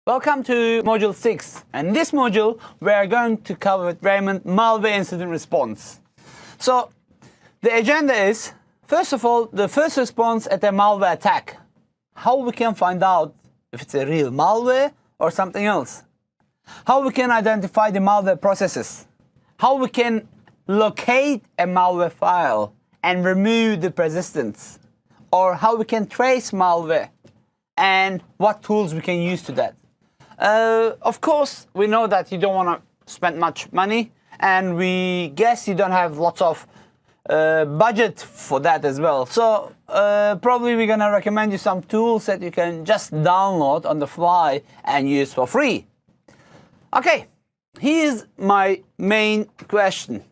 Welcome to Module 6. And in this module, we are going to cover with Raymond malware incident response. So, the agenda is, first of all, the first response at a malware attack. How we can find out if it's a real malware or something else. How we can identify the malware processes. How we can locate a malware file and remove the persistence. Or how we can trace malware. And what tools we can use to that. Of course, we know that you don't want to spend much money, and we guess you don't have lots of budget for that as well. So probably we're going to recommend you some tools that you can just download on the fly and use for free. Okay, here's my main question.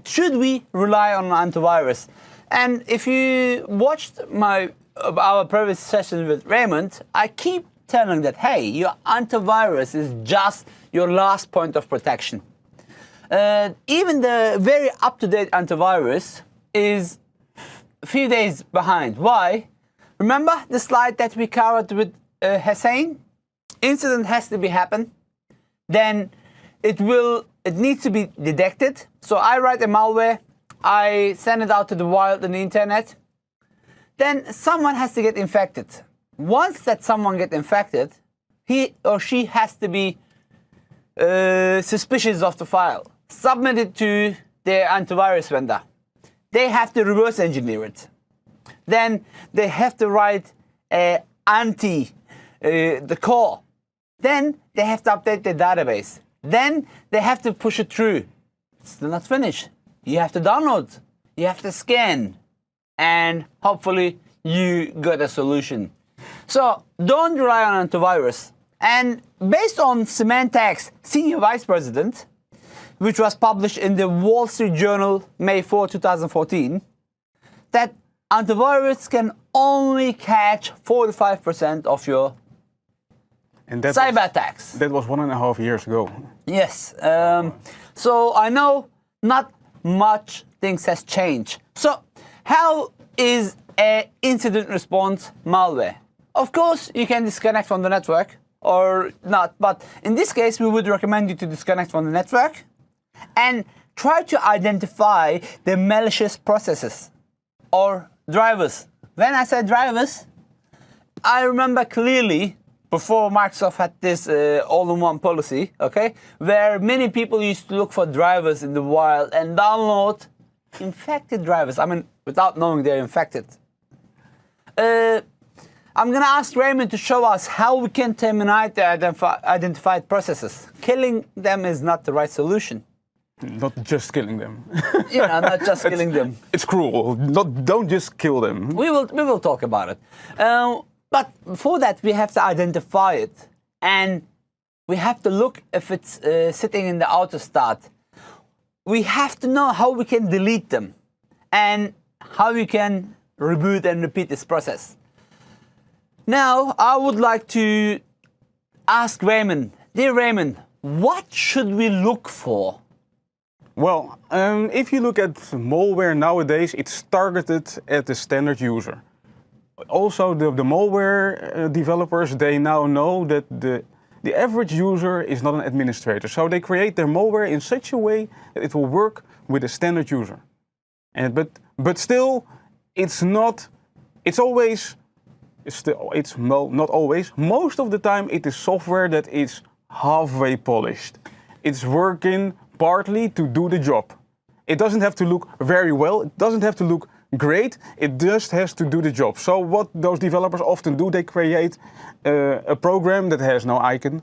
Should we rely on antivirus? And if you watched our previous session with Raymond, I keep telling that, hey, your antivirus is just your last point of protection. Even the very up-to-date antivirus is a few days behind. Why? Remember the slide that we covered with Hasain? Incident has to be happen. Then it needs to be detected. So I write a malware, I send it out to the wild on the internet. Then someone has to get infected. Once that someone gets infected, he or she has to be suspicious of the file, submit it to their antivirus vendor. They have to reverse engineer it. Then they have to write the core. Then they have to update their database. Then they have to push it through. It's still not finished. You have to download. You have to scan. And hopefully you got a solution. So don't rely on antivirus. And based on Symantec's Senior Vice President, which was published in the Wall Street Journal May 4, 2014, that antivirus can only catch 45% of your cyber attacks. That was 1.5 years ago. Yes. So I know not much things has changed. So how is an incident response malware? Of course, you can disconnect from the network or not, but in this case, we would recommend you to disconnect from the network and try to identify the malicious processes or drivers. When I said drivers, I remember clearly before Microsoft had this all-in-one policy, okay, where many people used to look for drivers in the wild and download infected drivers. I mean, without knowing they're infected. I'm going to ask Raymond to show us how we can terminate the identified processes. Killing them is not the right solution. Not just killing them. You know, not just killing them. It's cruel. Don't just kill them. We will talk about it. But before that, we have to identify it. And we have to look if it's sitting in the auto start. We have to know how we can delete them and how we can reboot and repeat this process. Now, I would like to ask Raymond, dear Raymond, what should we look for? Well, if you look at malware nowadays, it's targeted at the standard user. Also, the malware developers, they now know that the average user is not an administrator. So they create their malware in such a way that it will work with a standard user. But still, it's not always. Most of the time, it is software that is halfway polished. It's working partly to do the job. It doesn't have to look very well. It doesn't have to look great. It just has to do the job. So what those developers often do, they create a program that has no icon.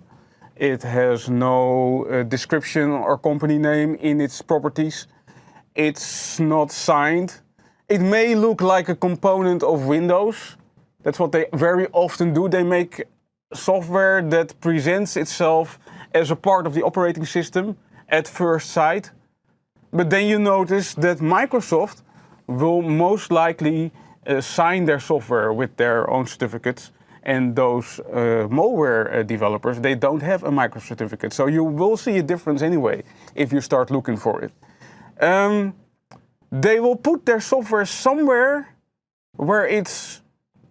It has no description or company name in its properties. It's not signed. It may look like a component of Windows. That's what they very often do. They make software that presents itself as a part of the operating system at first sight. But then you notice that Microsoft will most likely sign their software with their own certificates. And those malware developers, they don't have a micro certificate. So you will see a difference anyway if you start looking for it. They will put their software somewhere where it's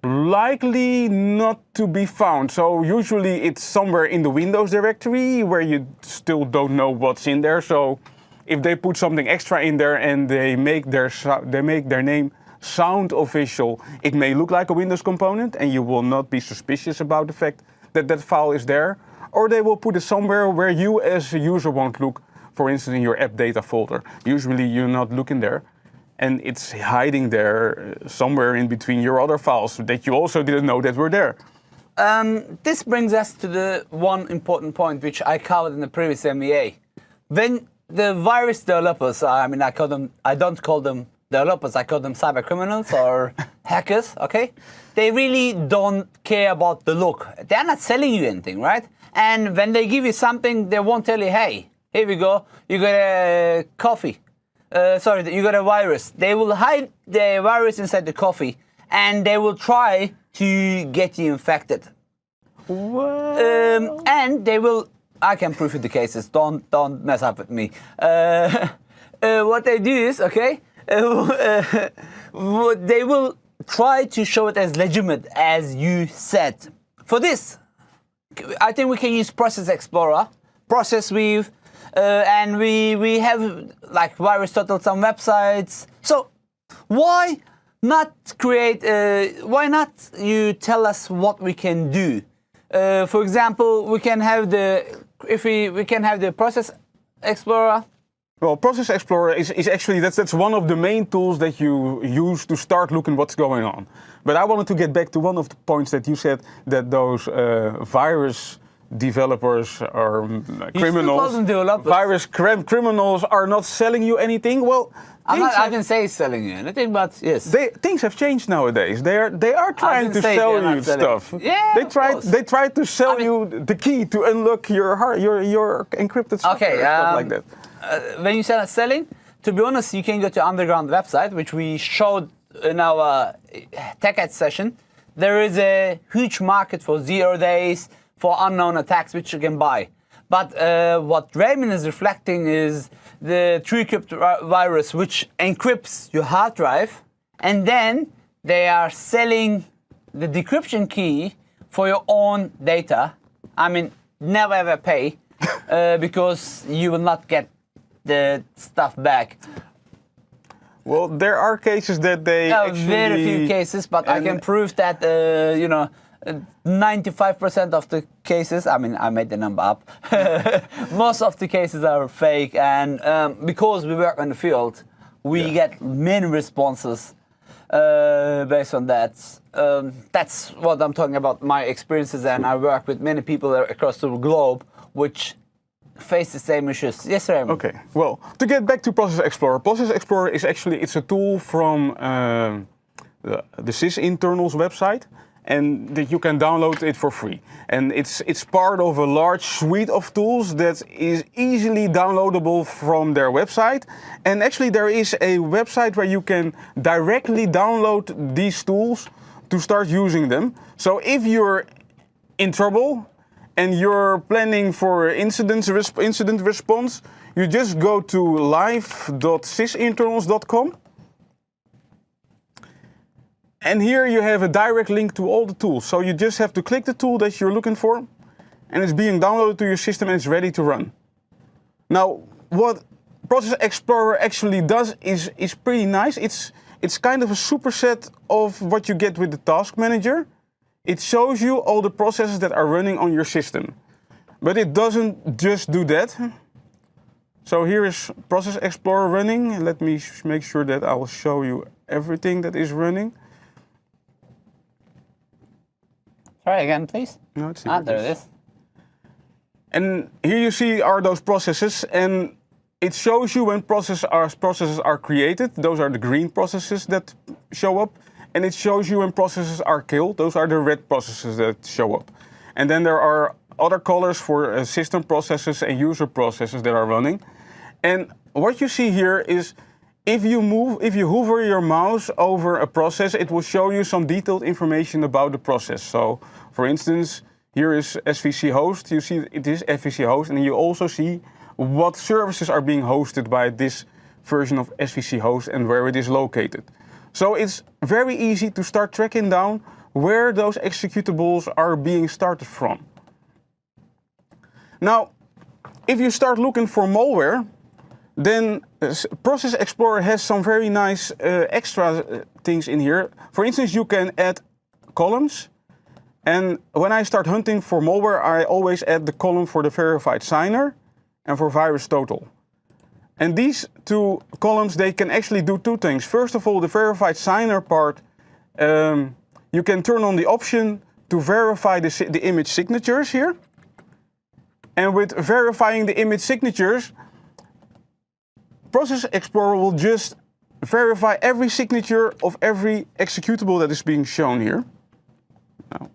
likely not to be found. So usually it's somewhere in the Windows directory where you still don't know what's in there. So if they put something extra in there and they make their name sound official, it may look like a Windows component and you will not be suspicious about the fact that that file is there. Or they will put it somewhere where you as a user won't look, for instance in your app data folder. Usually you're not looking there and it's hiding there somewhere in between your other files that you also didn't know that were there. This brings us to the one important point which I covered in the previous MVA. When the virus developers, I don't call them developers, I call them cyber criminals or hackers, okay? They really don't care about the look. They're not selling you anything, right? And when they give you something, they won't tell you, hey, here we go, you got a coffee. You got a virus. They will hide the virus inside the coffee and they will try to get you infected. And they will, I can prove you the cases, don't mess up with me. What they do is, okay, they will try to show it as legitimate as you said. For this, I think we can use Process Explorer, Process Weave, and we have like virus total some websites. So why not create? Why not you tell us what we can do? For example, we can have the Process Explorer. Well, Process Explorer is actually that's one of the main tools that you use to start looking what's going on. But I wanted to get back to one of the points that you said, that those virus developers or criminals, criminals are not selling you anything. Well, I didn't say selling you anything, but yes, things have changed nowadays. They are trying to sell you stuff. Yeah, they try to sell you the key to unlock your encrypted software, okay, stuff like that. When you say selling, to be honest, you can go to Underground website, which we showed in our Tech Ed session. There is a huge market for 0 days, for unknown attacks, which you can buy. But what Raymond is reflecting is the TrueCrypt virus, which encrypts your hard drive, and then they are selling the decryption key for your own data. I mean, never ever pay, because you will not get the stuff back. Well, there are cases that they actually... Very few cases, but I can prove that, 95% of the cases, I mean, I made the number up, most of the cases are fake, and because we work in the field, we get many responses based on that. That's what I'm talking about, my experiences, and I work with many people across the globe which face the same issues. Yes, Raymond. Okay, well, to get back to Process Explorer. Process Explorer is actually, it's a tool from the Sys internals website, and that you can download it for free. And it's part of a large suite of tools that is easily downloadable from their website. And actually there is a website where you can directly download these tools to start using them. So if you're in trouble and you're planning for incident response, you just go to live.sysinternals.com. And here you have a direct link to all the tools. So you just have to click the tool that you're looking for, and it's being downloaded to your system and it's ready to run. Now, what Process Explorer actually does is pretty nice. It's kind of a superset of what you get with the Task Manager. It shows you all the processes that are running on your system. But it doesn't just do that. So here is Process Explorer running. Let me make sure that I will show you everything that is running. Try again, please. No, it's there it is. And here you see are those processes, and it shows you when processes are created. Those are the green processes that show up. And it shows you when processes are killed. Those are the red processes that show up. And then there are other colors for system processes and user processes that are running. And what you see here is if you hover your mouse over a process, it will show you some detailed information about the process. So, for instance, here is SVC host. You see it is SVC host, and you also see what services are being hosted by this version of SVC host and where it is located. So it's very easy to start tracking down where those executables are being started from. Now, if you start looking for malware, then Process Explorer has some very nice extra things in here. For instance, you can add columns. And when I start hunting for malware, I always add the column for the verified signer and for virus total. And these two columns, they can actually do two things. First of all, the verified signer part, you can turn on the option to verify the image signatures here. And with verifying the image signatures, Process Explorer will just verify every signature of every executable that is being shown here. Now.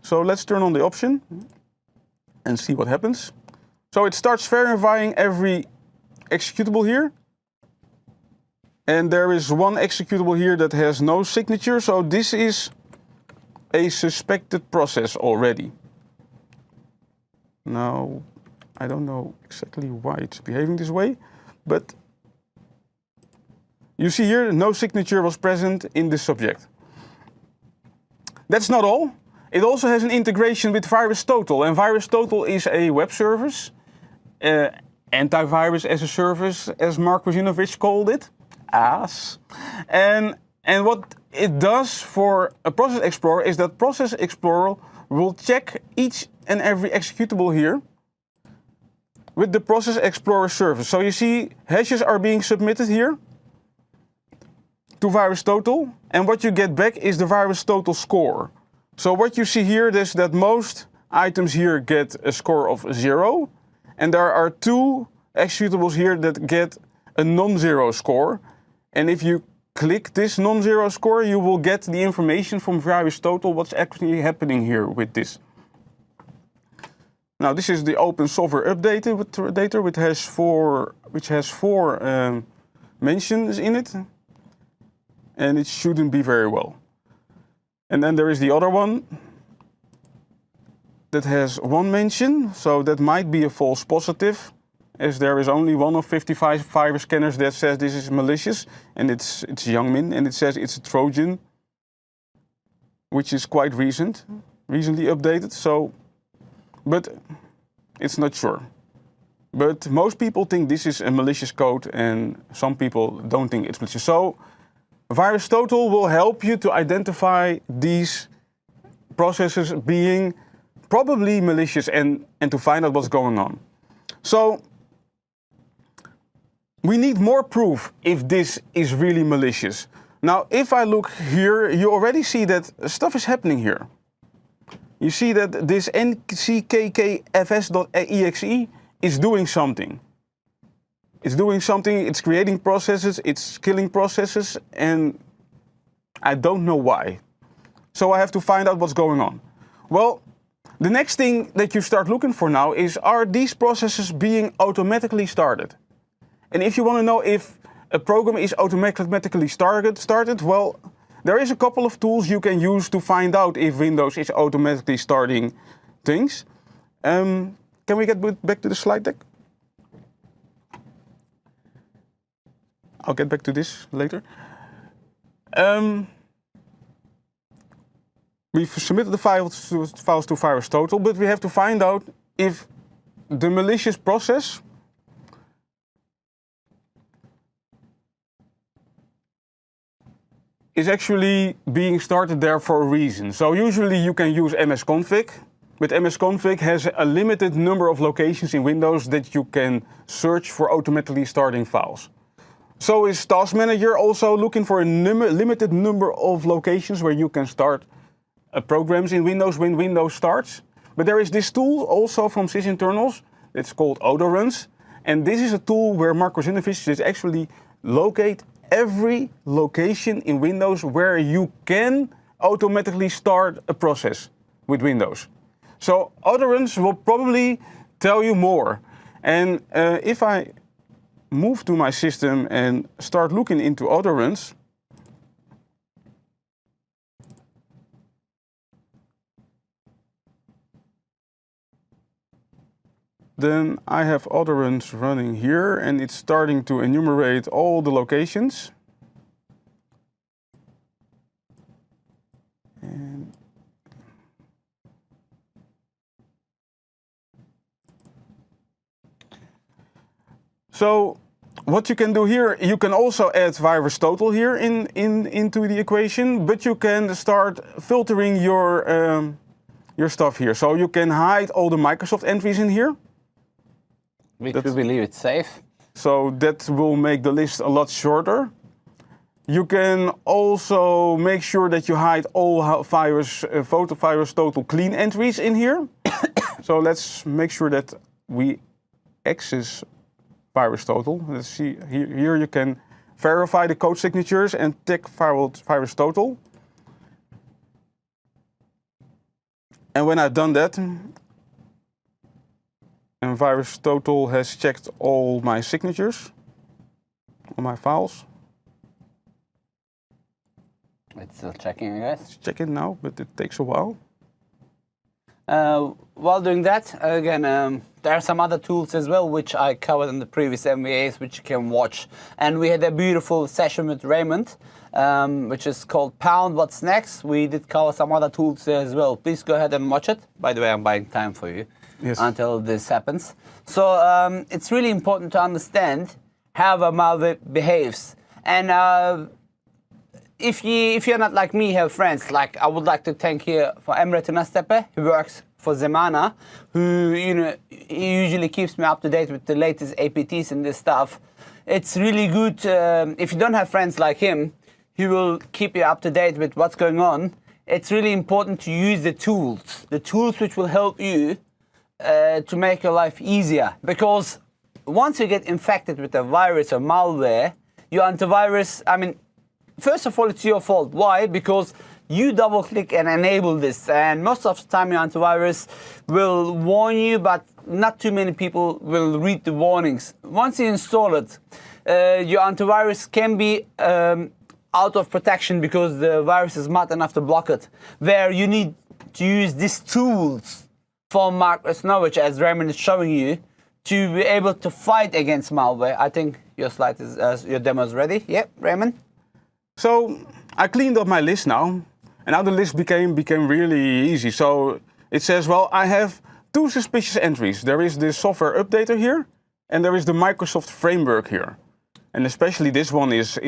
So let's turn on the option and see what happens. So it starts verifying every executable here. And there is one executable here that has no signature, so this is a suspected process already. Now, I don't know exactly why it's behaving this way, but you see here no signature was present in this subject. That's not all. It also has an integration with VirusTotal, and VirusTotal is a web service, antivirus as a service, as Mark Krzyzewicz called it. And what it does for a Process Explorer is that Process Explorer will check each and every executable here with the Process Explorer service. So you see hashes are being submitted here to VirusTotal, and what you get back is the VirusTotal score. So what you see here is that most items here get a score of 0, and there are two executables here that get a non-zero score. And if you click this non-zero score, you will get the information from VirusTotal what's actually happening here with this. Now this is the open software update with data, which has four mentions in it, and it shouldn't be very well. And then there is the other one that has one mention, so that might be a false positive, as there is only one of 55 virus scanners that says this is malicious, and it's Youngmin, and it says it's a Trojan, which is quite recently updated. So, but it's not sure. But most people think this is a malicious code, and some people don't think it's malicious. So, VirusTotal will help you to identify these processes being probably malicious and to find out what's going on. So, we need more proof if this is really malicious. Now, if I look here, you already see that stuff is happening here. You see that this nckfs.exe is doing something. It's doing something, it's creating processes, it's killing processes, and I don't know why. So I have to find out what's going on. Well, the next thing that you start looking for now is, are these processes being automatically started? And if you want to know if a program is automatically started, well, there is a couple of tools you can use to find out if Windows is automatically starting things. Can we get back to the slide deck? I'll get back to this later. We've submitted the files to VirusTotal, but we have to find out if the malicious process is actually being started there for a reason. So usually you can use msconfig, but msconfig has a limited number of locations in Windows that you can search for automatically starting files. So is Task Manager also looking for a limited number of locations where you can start programs in Windows when Windows starts. But there is this tool also from sysinternals, it's called autoruns. And this is a tool where Mark Krzyzewicz is actually locate every location in Windows where you can automatically start a process with Windows. So autoruns will probably tell you more. And if I move to my system and start looking into autoruns, then I have autoruns running here, and it's starting to enumerate all the locations. So what you can do here, you can also add virus total here into the equation, but you can start filtering your stuff here. So you can hide all the Microsoft entries in here. We believe it's safe. So that will make the list a lot shorter. You can also make sure that you hide all photo virus total clean entries in here. So let's make sure that we access virus total. Let's see, here you can verify the code signatures and tick virus total. And when I've done that, and virus total has checked all my signatures on my files. It's still checking, I guess. It's checking now, but it takes a while. While doing that, again, there are some other tools as well, which I covered in the previous MVAs, which you can watch. And we had a beautiful session with Raymond, which is called Pound What's Next. We did cover some other tools there as well. Please go ahead and watch it. By the way, I'm buying time for you until this happens. So it's really important to understand how a malware behaves. And if you're not like me, have friends, like I would like to thank here for Emre Tunastepe, who works for Zemana, who he usually keeps me up to date with the latest APTs and this stuff. It's really good if you don't have friends like him, he will keep you up to date with what's going on. It's really important to use the tools which will help you to make your life easier. Because once you get infected with a virus or malware, your antivirus, first of all, it's your fault. Why? Because you double click and enable this, and most of the time your antivirus will warn you, but not too many people will read the warnings. Once you install it, your antivirus can be out of protection because the virus is smart enough to block it, where you need to use these tools for Marcus Knowledge, as Raymond is showing you, to be able to fight against malware. I think your slide is, your demo is ready. Yep, Raymond. So I cleaned up my list now, and now the list became really easy. So it says, well, I have two suspicious entries. There is the software updater here, and there is the Microsoft framework here. And especially this one is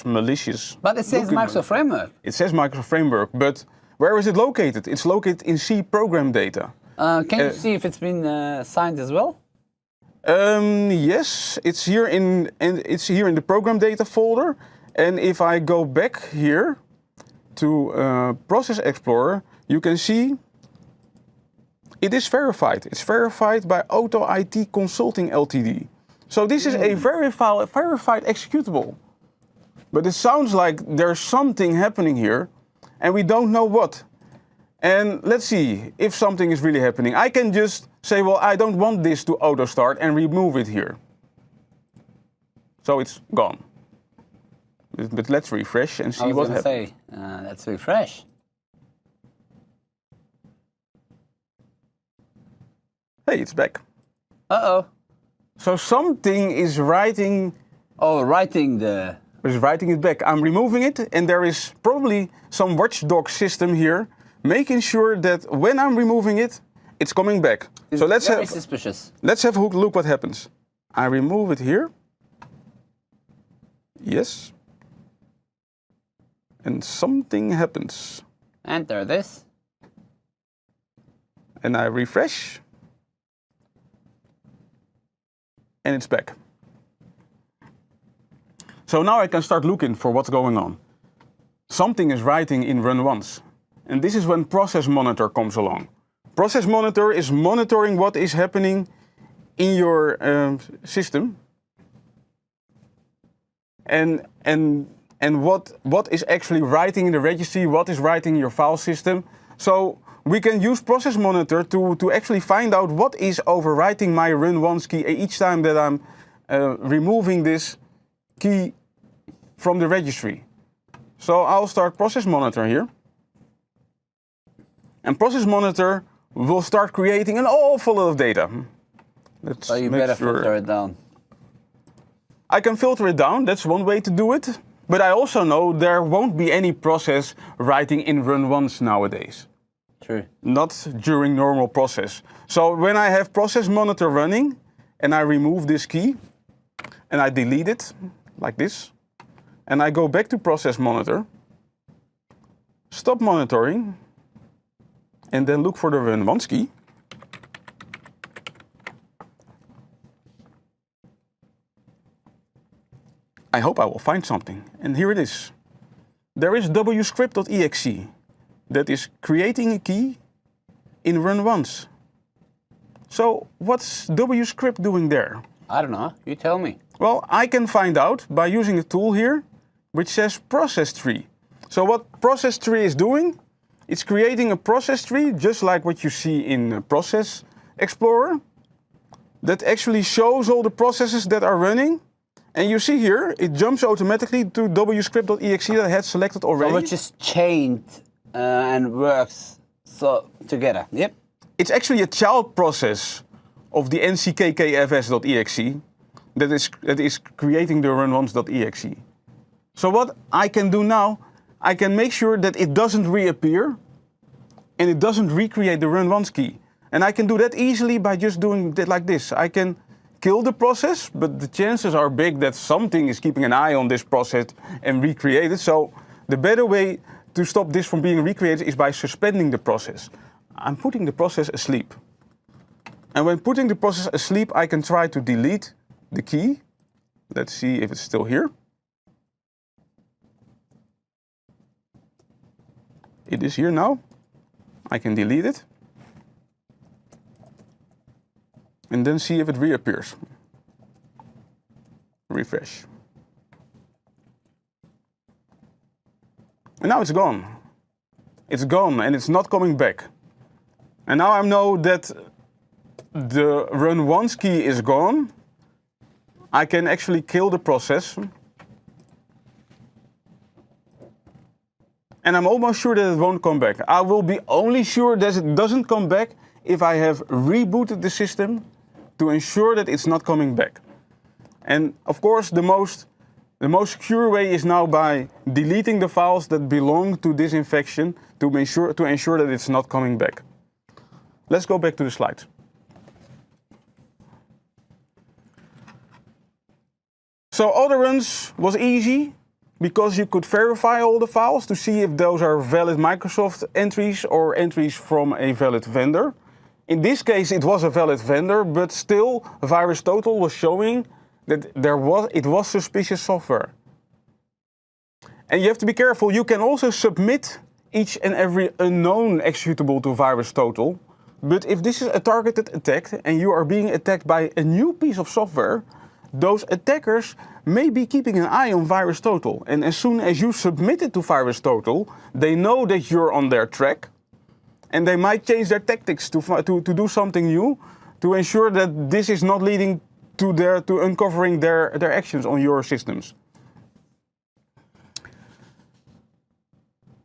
malicious. But it says Microsoft framework. It says Microsoft framework, but where is it located? It's located in C program data. Can you see if it's been signed as well? Yes, it's here in the program data folder. And if I go back here to Process Explorer, you can see it is verified. It's verified by Auto IT Consulting Ltd. So this is a verified executable. But it sounds like there's something happening here, and we don't know what. And let's see if something is really happening. I can just say, well, I don't want this to auto start and remove it here. So it's gone. But let's refresh and see what happens. Let's refresh. Hey, it's back. Uh-oh. So something is writing... Oh, writing it back. I'm removing it, and there is probably some watchdog system here making sure that when I'm removing it, it's coming back. It's so let's very suspicious. Let's have a look what happens. I remove it here. Yes. And something happens. Enter this. And I refresh. And it's back. So now I can start looking for what's going on. Something is writing in run once. And this is when Process Monitor comes along. Process Monitor is monitoring what is happening in your system. And what is actually writing in the registry, what is writing in your file system. So we can use Process Monitor to actually find out what is overwriting my run once key each time that I'm removing this key from the registry. So I'll start Process Monitor here. And Process Monitor will start creating an awful lot of data. Let's so you better filter it down. I can filter it down, that's one way to do it. But I also know there won't be any process writing in run once nowadays. True. Not during normal process. So when I have Process Monitor running, and I remove this key, and I delete it, like this, and I go back to process monitor, stop monitoring, and then look for the run once key. I hope I will find something, and here it is. There is wscript.exe that is creating a key in run once. So what's wscript doing there? I don't know. You tell me. Well, I can find out by using a tool here which says process tree. So what process tree is doing, it's creating a process tree just like what you see in Process Explorer that actually shows all the processes that are running. And you see here, it jumps automatically to wscript.exe that I had selected already. So which is chained and works so together. Yep. It's actually a child process of the nckfs.exe that is creating the run-once.exe. So what I can do now, I can make sure that it doesn't reappear and it doesn't recreate the run-once key. And I can do that easily by just doing it like this. I can kill the process, but the chances are big that something is keeping an eye on this process and recreate it. So the better way to stop this from being recreated is by suspending the process. I'm putting the process asleep. And when putting the process asleep, I can try to delete the key. Let's see if it's still here. It is here now. I can delete it. And then see if it reappears. Refresh. And now it's gone. It's gone and it's not coming back. And now I know that the run once key is gone. I can actually kill the process. And I'm almost sure that it won't come back. I will be only sure that it doesn't come back if I have rebooted the system to ensure that it's not coming back. And of course, the most secure way is now by deleting the files that belong to this infection to ensure that it's not coming back. Let's go back to the slides. So other runs was easy because you could verify all the files to see if those are valid Microsoft entries or entries from a valid vendor. In this case, it was a valid vendor, but still, VirusTotal was showing that it was suspicious software. And you have to be careful. You can also submit each and every unknown executable to VirusTotal. But if this is a targeted attack and you are being attacked by a new piece of software, those attackers may be keeping an eye on VirusTotal. And as soon as you submit it to VirusTotal, they know that you're on their track. And they might change their tactics to do something new to ensure that this is not leading to uncovering their actions on your systems.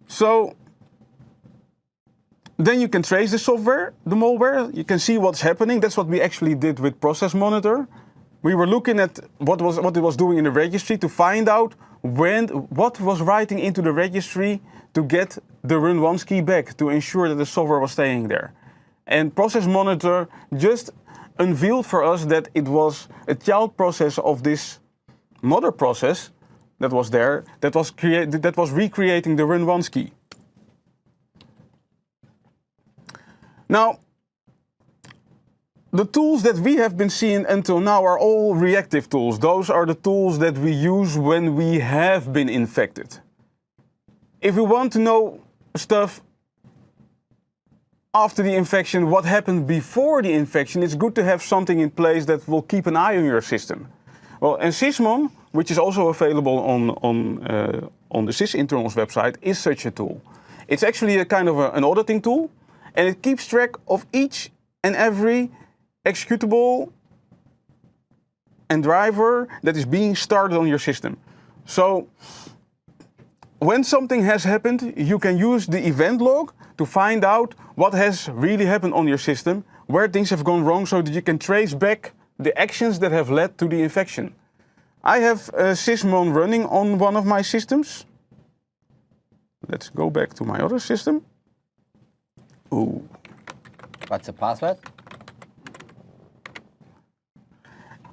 So then you can trace the software, the malware. You can see what's happening. That's what we actually did with Process Monitor. We were looking at what it was doing in the registry to find out what was writing into the registry to get the run once key back to ensure that the software was staying there. And Process Monitor just unveiled for us that it was a child process of this mother process that was there, that was recreating the run once key. Now, the tools that we have been seeing until now are all reactive tools. Those are the tools that we use when we have been infected. If we want to know stuff after the infection, what happened before the infection, it's good to have something in place that will keep an eye on your system. Well, and Sysmon, which is also available on the Sysinternals website, is such a tool. It's actually a kind of an auditing tool, and it keeps track of each and every executable and driver that is being started on your system. So when something has happened, you can use the event log to find out what has really happened on your system, where things have gone wrong, so that you can trace back the actions that have led to the infection. I have Sysmon running on one of my systems. Let's go back to my other system. Ooh. What's the password?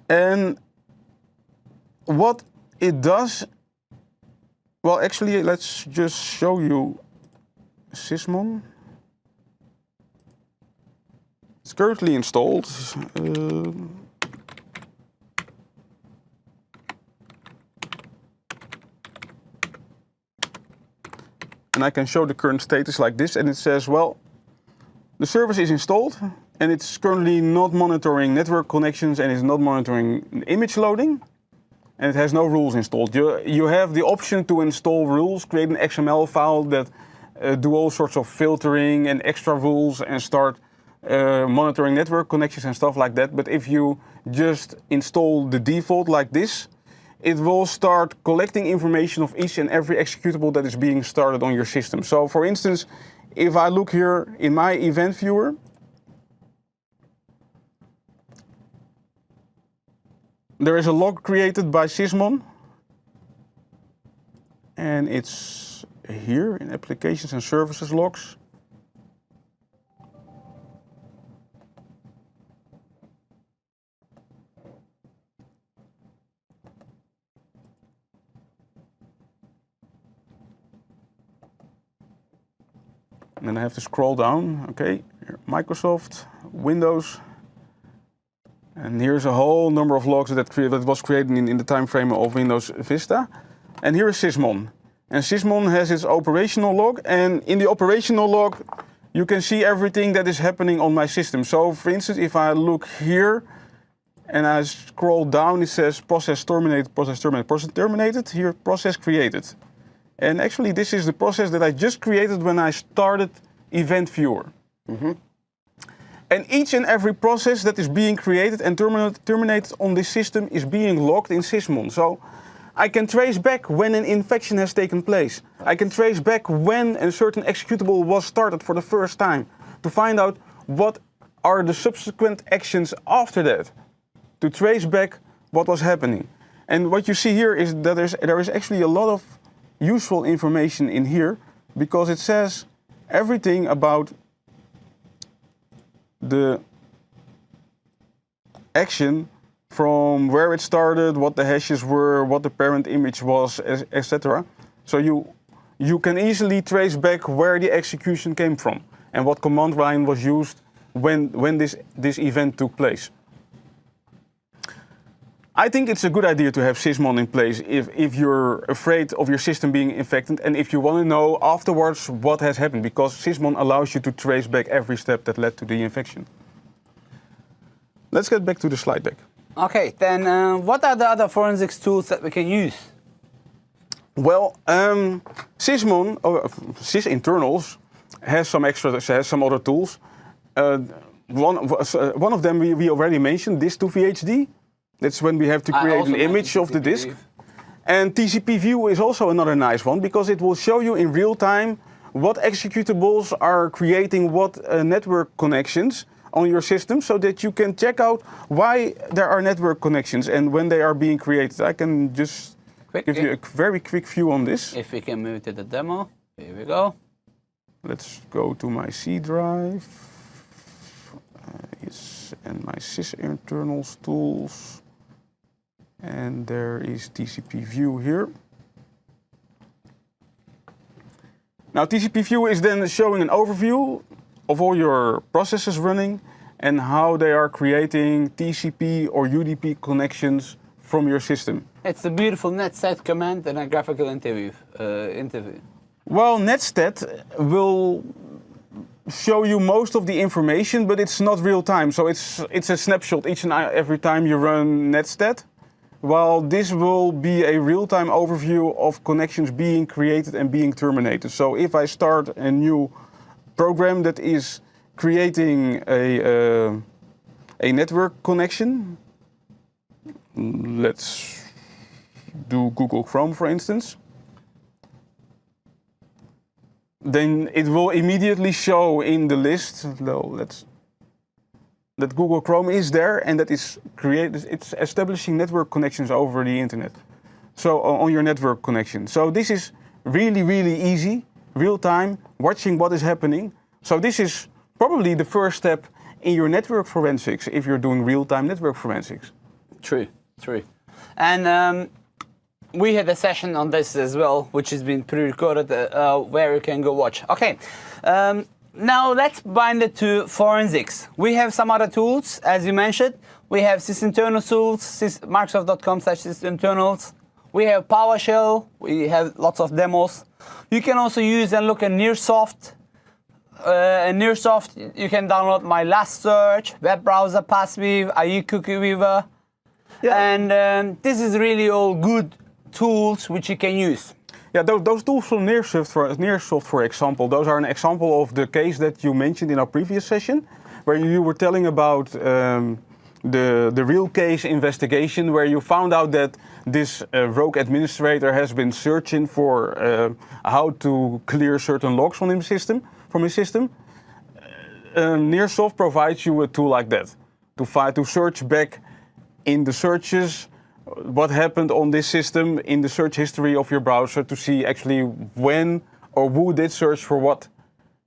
And what it does, well, actually, let's just show you Sysmon. It's currently installed. And I can show the current status like this, and it says, well, the service is installed, and it's currently not monitoring network connections, and it's not monitoring image loading, and it has no rules installed. You have the option to install rules, create an XML file that do all sorts of filtering and extra rules and start monitoring network connections and stuff like that. But if you just install the default like this, it will start collecting information of each and every executable that is being started on your system. So for instance, if I look here in my event viewer, there is a log created by Sysmon, and it's here in applications and services logs. And then I have to scroll down, okay, here, Microsoft, Windows, and here's a whole number of logs that was created in the time frame of Windows Vista. And here is Sysmon. And Sysmon has its operational log, and in the operational log you can see everything that is happening on my system. So for instance, if I look here and I scroll down, it says process terminated, process terminated, process terminated, here process created. And actually this is the process that I just created when I started Event Viewer. Mm-hmm. And each and every process that is being created and terminated on this system is being logged in Sysmon. So I can trace back when an infection has taken place. I can trace back when a certain executable was started for the first time to find out what are the subsequent actions after that, to trace back what was happening. And what you see here is that there is actually a lot of useful information in here, because it says everything about the action from where it started, what the hashes were, what the parent image was, etc. So you can easily trace back where the execution came from and what command line was used when this event took place. I think it's a good idea to have Sysmon in place if you're afraid of your system being infected and if you want to know afterwards what has happened, because Sysmon allows you to trace back every step that led to the infection. Let's get back to the slide deck. Okay, then what are the other forensics tools that we can use? Well, Sysmon, Sysinternals, has some other tools. One of them we already mentioned, dis2VHD. That's when we have to create an image of the disk. And TCP view is also another nice one, because it will show you in real time what executables are creating what network connections on your system, so that you can check out why there are network connections and when they are being created. I can just give you a very quick view on this. If we can move to the demo, here we go. Let's go to my C drive. And my Sysinternals tools. And there is TCP view here. Now TCP view is then showing an overview of all your processes running and how they are creating TCP or UDP connections from your system. It's a beautiful netstat command and a graphical interview. Well, netstat will show you most of the information, but it's not real time. So it's a snapshot each and every time you run netstat. While this will be a real-time overview of connections being created and being terminated. So if I start a new program that is creating a network connection, let's do Google Chrome for instance, then it will immediately show in the list that Google Chrome is there and that it's establishing network connections over the internet. So on your network connection. So this is really, really easy, real time, watching what is happening. So this is probably the first step in your network forensics if you're doing real time network forensics. True, true. And we had a session on this as well, which has been pre-recorded, where you can go watch. Okay, now let's bind it to forensics. We have some other tools, as you mentioned. We have sysinternal tools, Microsoft.com/sysinternals. We have PowerShell. We have lots of demos. You can also use and look at Nearsoft. In Nearsoft, you can download my last search, web browser passweave, IE cookie weaver. Yeah. And this is really all good tools which you can use. Yeah, those tools from Nearsoft, for example, those are an example of the case that you mentioned in our previous session, where you were telling about the real case investigation, where you found out that this rogue administrator has been searching for how to clear certain logs from his system. Nearsoft provides you a tool like that to search back in the searches what happened on this system in the search history of your browser, to see actually when or who did search for what,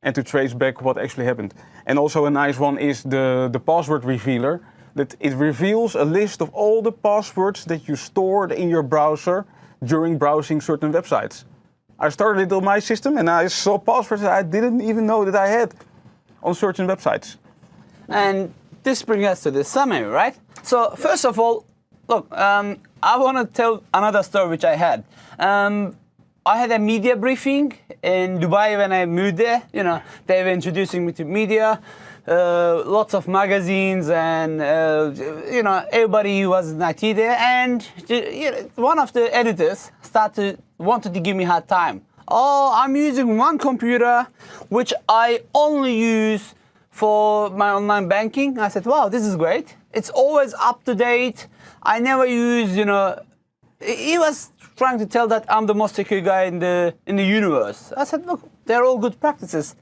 and to trace back what actually happened. And also a nice one is the password revealer, that it reveals a list of all the passwords that you stored in your browser during browsing certain websites. I started it on my system and I saw passwords that I didn't even know that I had on certain websites. And this brings us to the summary, right? So first of all, look, I want to tell another story which I had. I had a media briefing in Dubai when I moved there. You know, they were introducing me to media, lots of magazines, and you know, everybody was in IT there. And one of the editors wanted to give me a hard time. Oh, I'm using one computer which I only use for my online banking. I said, wow, this is great. It's always up to date. I never use, you know, he was trying to tell that I'm the most secure guy in the universe. I said, look, they're all good practices.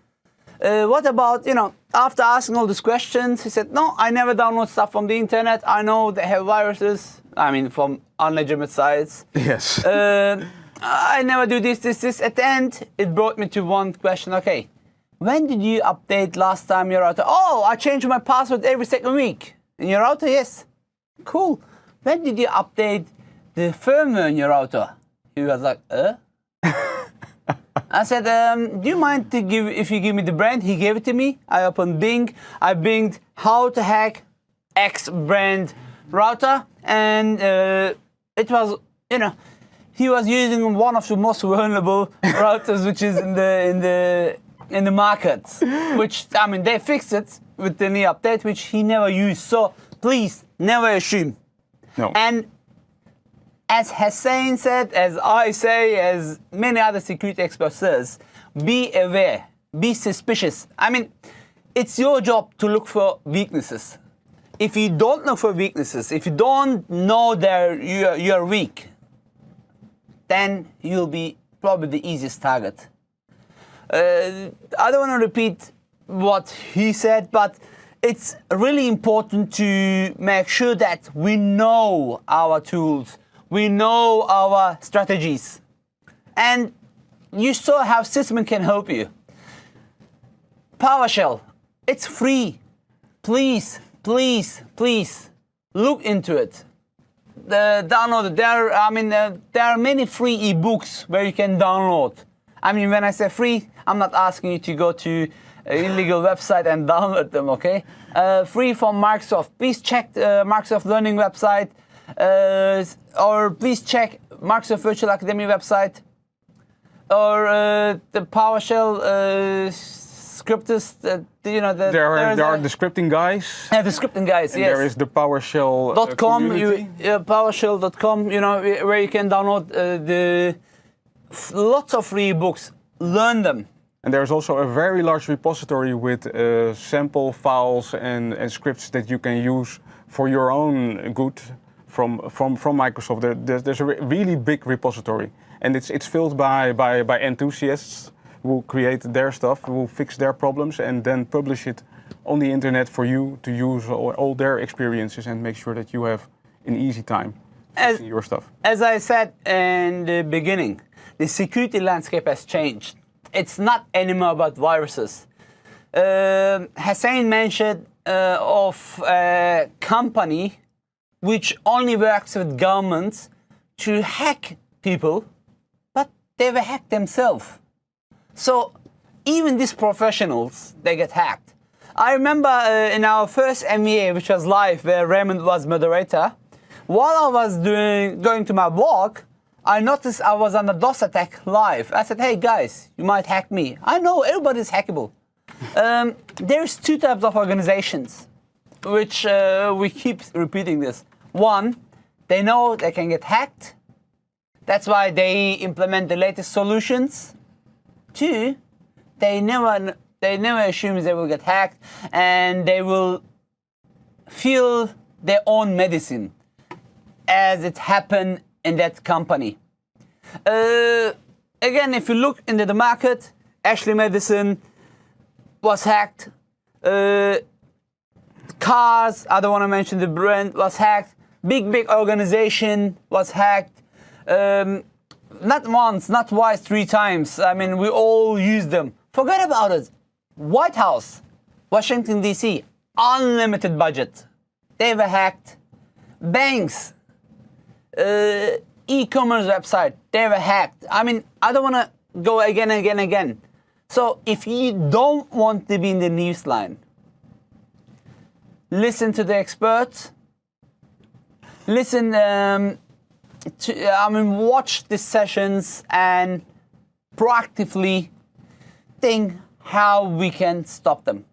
What about, you know, after asking all these questions, he said, no, I never download stuff from the internet. I know they have viruses, I mean, from unlegitimate sites. Yes. I never do this. At the end, it brought me to one question. Okay, when did you update last time your router? Oh, I change my password every second week. In your router, yes. Cool. When did you update the firmware in your router? He was like, I said, do you mind if you give me the brand? He gave it to me. I opened Bing. I binged how to hack X brand router, and it was, you know, he was using one of the most vulnerable routers which is in the market. Which, I mean, they fixed it with the new update, which he never used. So please never assume. No. And as Hasain said, as I say, as many other security experts says, be aware, be suspicious. I mean, it's your job to look for weaknesses. If you don't look for weaknesses, if you don't know that you're weak, then you'll be probably the easiest target. I don't want to repeat what he said, but it's really important to make sure that we know our tools, we know our strategies, and you saw how Sysmon can help you. PowerShell, it's free. Please, please, please look into it. Download it. There are many free ebooks where you can download. I mean, when I say free, I'm not asking you to go to an illegal website and download them, okay? Free from Microsoft. Please check the Microsoft Learning website, or please check Microsoft Virtual Academy website, or the PowerShell scripters. You know, there are the scripting guys. Yeah, the scripting guys. And yes. There is the PowerShell.com. PowerShell.com. You know, where you can download lots of free books. Learn them. And there's also a very large repository with sample files and scripts that you can use for your own good from Microsoft. There's a really big repository, and it's filled by enthusiasts who create their stuff, who fix their problems, and then publish it on the internet for you to use all their experiences and make sure that you have an easy time fixing your stuff. As I said in the beginning, the security landscape has changed. It's not anymore about viruses. Hasain mentioned of a company which only works with governments to hack people, but they were hacked themselves. So even these professionals, they get hacked. I remember in our first MEA, which was live, where Raymond was moderator, while I was going to my walk, I noticed I was on a DOS attack live. I said, hey guys, you might hack me. I know everybody's hackable. There's two types of organizations, which we keep repeating this. One, they know they can get hacked. That's why they implement the latest solutions. Two, they never assume they will get hacked, and they will feel their own medicine as it happened in that company. Again, if you look into the market, Ashley Madison was hacked. Cars, I don't want to mention the brand, was hacked. Big organization was hacked. Not once, not twice, 3 times. I mean, we all use them. Forget about it. White House, Washington, D.C., unlimited budget. They were hacked. Banks, e-commerce website, they were hacked. I mean, I don't want to go again. So if you don't want to be in the news line, listen to the experts. Listen watch these sessions and proactively think how we can stop them.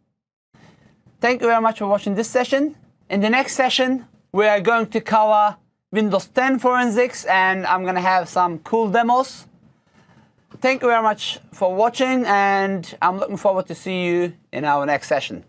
Thank you very much for watching this session. In the next session, we are going to cover Windows 10 forensics, and I'm going to have some cool demos. Thank you very much for watching, and I'm looking forward to see you in our next session.